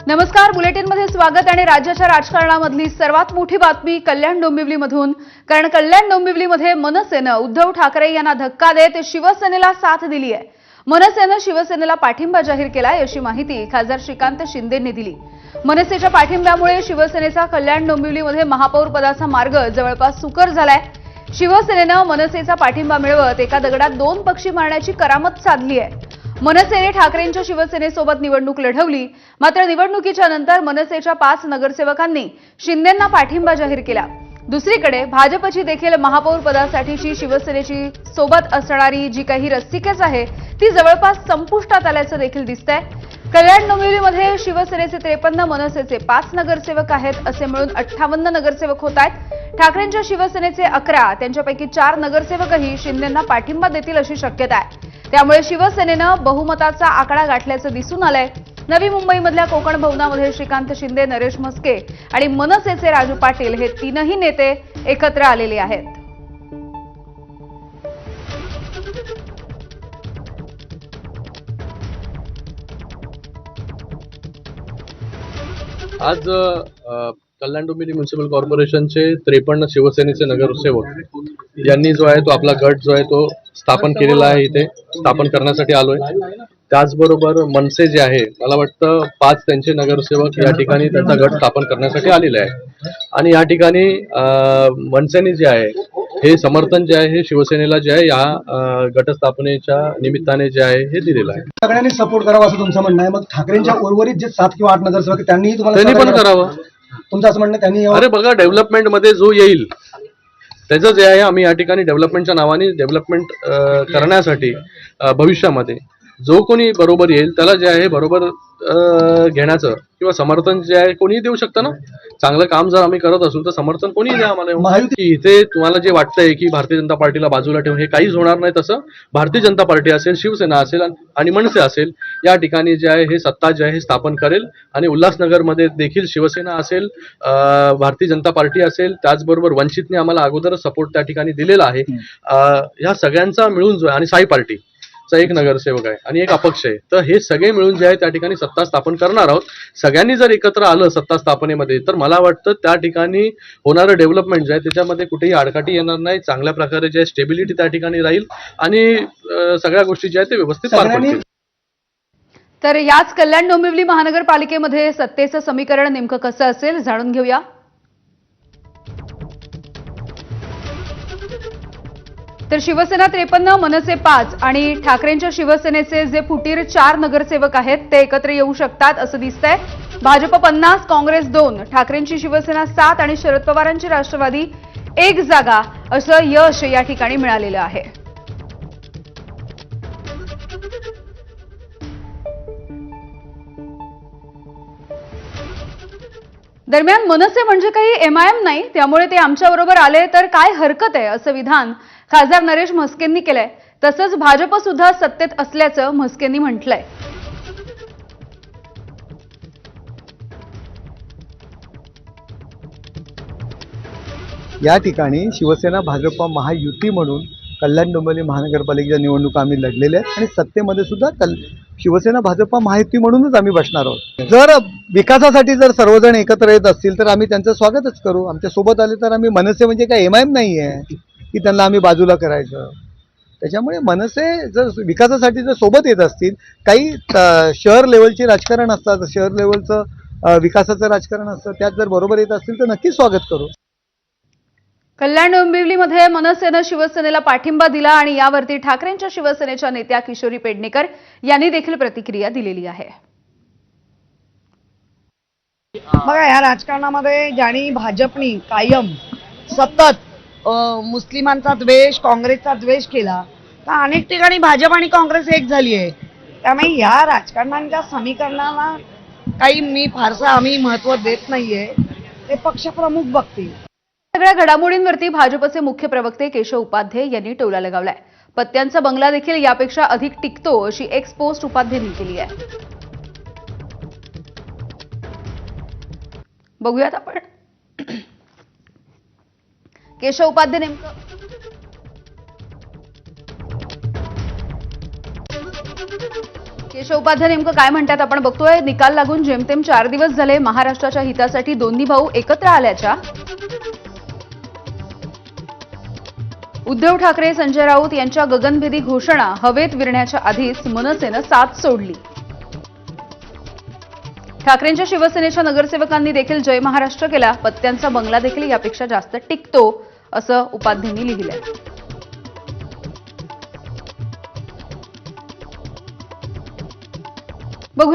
नमस्कार, बुलेटिनमध्ये स्वागत आणि राज्याच्या राजकारणामधली सर्वात मोठी बातमी कल्याण डोंबिवलीमधून. कारण कल्याण डोंबिवलीमध्ये मनसेनं उद्धव ठाकरे यांना धक्का देत शिवसेनेला साथ दिली आहे. मनसेनं शिवसेनेला पाठिंबा जाहीर केलाय अशी माहिती खासदार श्रीकांत शिंदेंनी दिली. मनसेच्या पाठिंब्यामुळे शिवसेनेचा कल्याण डोंबिवलीमध्ये महापौर पदाचा मार्ग जवळपास सुकर झालाय. शिवसेनेनं मनसेचा पाठिंबा मिळवत एका दगडात दोन पक्षी मारण्याची करामत साधली आहे. मनसेने ठाकरेंच्या शिवसेनेसोबत निवडणूक लढवली, मात्र निवडणुकीच्या नंतर मनसेच्या 5 नगरसेवकांनी शिंदेंना पाठिंबा जाहीर केला. दुसरीकडे भाजपची देखील महापौर पदासाठीची शिवसेनेची सोबत असणारी जी काही रस्सीखेच आहे ती जवळपास संपुष्टात आल्याचं देखील दिसतंय. कल्याण डोंबिवलीमध्ये शिवसेनेचे 53, मनसेचे 5 नगरसेवक आहेत. असे मिळून 58 नगरसेवक होत आहेत. ठाकरेंच्या शिवसेनेचे 11, त्यांच्यापैकी 4 नगरसेवकही शिंदेंना पाठिंबा देतील अशी शक्यता आहे. त्यामुळे शिवसेनेनं बहुमताचा आकडा गाठल्याचं दिसून आलंय. नवी मुंबईमधल्या कोकण भवनामध्ये श्रीकांत शिंदे, नरेश म्हस्के आणि मनसेचे राजू पाटील हे तीनही नेते एकत्र आलेले आहेत. आज कल्याण डोंबिवली म्युनिसिपल कॉर्पोरेशनचे 53 शिवसेनेचे नगरसेवक यांनी जो आहे तो आपला गट जो आहे तो स्थापन केलेला आहे. इथे स्थापन करण्यासाठी आलोय. त्याचबरोबर मनसे जे आहे, मला वाटतं 5 त्यांचे नगरसेवक या ठिकाणी त्यांचा गट स्थापन करण्यासाठी आलेले आहे. आणि या ठिकाणी मनसेने जे आहे हे समर्थन जे आहे हे शिवसेनेला जे आहे या गटस्थापनेच्या निमित्ताने जे आहे हे दिलेलं आहे. सगळ्यांनी सपोर्ट करावा असं तुमचं म्हणणं आहे. मग ठाकरेंच्या उर्वरित जे 7 किंवा 8 नगरसेवक त्यांनी पण करावं तुमचं असं म्हणणं त्यांनी. अरे बघा, डेव्हलपमेंट मध्ये जो येईल त्याचं जे आहे आम्ही या ठिकाणी डेव्हलपमेंटच्या नावाने डेव्हलपमेंट करण्यासाठी भविष्यामध्ये जो कोणी बरोबर येईल त्याला जे आहे बरोबर घेण्याचं किंवा समर्थन जे आहे कोणीही देऊ शकतं ना. चांगलं काम जर आम्ही करत असू तर समर्थन कोणीही द्या आम्हाला. इथे तुम्हाला जे वाटतंय की भारतीय जनता पार्टीला बाजूला ठेवून हे काहीच होणार नाही. तसं भारतीय जनता पार्टी असेल, शिवसेना असेल आणि मनसे असेल या ठिकाणी जे आहे हे सत्ता जे आहे हे करेल. आणि उल्हासनगरमध्ये देखील शिवसेना असेल, भारतीय जनता पार्टी असेल, त्याचबरोबर वंचितने आम्हाला अगोदरच सपोर्ट त्या ठिकाणी दिलेला आहे. ह्या सगळ्यांचा मिळून जो आहे आणि साई पार्टी चा 1 नगरसेवक आहे आणि 1 अपक्ष आहे. तर हे सगळे मिळून जे आहे त्या ठिकाणी सत्ता स्थापन करणार आहोत. सगळ्यांनी जर एकत्र आलं सत्ता स्थापनेमध्ये तर मला वाटतं त्या ठिकाणी होणारं डेव्हलपमेंट जे आहे त्याच्यामध्ये कुठेही आडकाठी येणार नाही. चांगल्या प्रकारे जे आहे स्टेबिलिटी त्या ठिकाणी राहील आणि सगळ्या गोष्टी ज्या आहेत ते व्यवस्थित पार पडतील. तर याच कल्याण डोंबिवली महानगरपालिकेमध्ये सत्तेचं समीकरण नेमकं कसं असेल जाणून घेऊया. तर शिवसेना 53, मनसे 5 आणि ठाकरेंच्या शिवसेनेचे जे फुटीर 4 नगरसेवक आहेत ते एकत्र येऊ शकतात असं दिसतंय. भाजप 50, काँग्रेस 2, ठाकरेंची शिवसेना 7 आणि शरद पवारांची राष्ट्रवादी 1 जागा असं यश या ठिकाणी मिळालेलं आहे. दरम्यान मनसे म्हणजे काही एमआयएम नाही, त्यामुळे ते आमच्याबरोबर आले तर काय हरकत आहे असं विधान खासदार नरेश म्हस्केंनी केलंय. तसंच भाजप सुद्धा सत्तेत असल्याचं म्हस्केंनी म्हटलंय. या ठिकाणी शिवसेना भाजप महायुती म्हणून कल्याण डोंबिवली महानगरपालिकेच्या निवडणुका आम्ही लढलेल्या आहेत आणि सत्तेमध्ये सुद्धा शिवसेना भाजप महायुती म्हणूनच आम्ही बसणार आहोत. जर विकासासाठी जर सर्वजण एकत्र येत असतील तर आम्ही त्यांचं स्वागतच करू. आमच्या सोबत आले तर आम्ही मनसे म्हणजे काय एमआयएम नाही आहे की त्यांना आम्ही बाजूला करायचं. त्याच्यामुळे मनसे जर विकासासाठी जर सोबत येत असतील, काही शहर लेवलची राजकारण असतात, शहर लेवलचं विकासाचं राजकारण असतं, त्यात जर बरोबर येत असतील तर नक्कीच स्वागत करू. कल्याण डोंबिवलीमध्ये मनसेनं शिवसेनेला पाठिंबा दिला आणि यावरती ठाकरेंच्या शिवसेनेच्या नेत्या किशोरी पेडणेकर यांनी देखील प्रतिक्रिया दिलेली आहे. बघा, या राजकारणामध्ये ज्यांनी भाजपनी कायम सतत मुस्लिमांचा द्वेष, काँग्रेसचा द्वेष केला, तर अनेक ठिकाणी भाजप आणि काँग्रेस एक झाली आहे. त्यामुळे या राजकारणाच्या समीकरणाला काही मी फारसा आम्ही महत्त्व देत नाहीये. ते पक्षप्रमुख बघतील. सगळ्या घडामोडींवरती भाजपचे मुख्य प्रवक्ते केशव उपाध्ये यांनी टोला लगावलाय. पत्त्यांचा बंगला देखील यापेक्षा अधिक टिकतो अशी एक्स पोस्ट उपाध्येंनी केली आहे. बघूयात आपण केशव उपाध्ये नेमकं केशव उपाध्याय नेमकं काय म्हणतात आपण बघतोय. निकाल लागून जेमतेम 4 दिवस झाले. महाराष्ट्राच्या हितासाठी दोन्ही भाऊ एकत्र आल्याच्या. उद्धव ठाकरे संजय राऊत यांच्या गगनभेदी घोषणा हवेत विरण्याच्या आधीच मनसेनं साथ सोडली. ठाकरेंच्या शिवसेनेच्या नगरसेवकांनी देखील जय महाराष्ट्र केला. पत्त्यांचा बंगला देखील यापेक्षा जास्त टिकतो असं उपाध्यांनी लिहिलंय.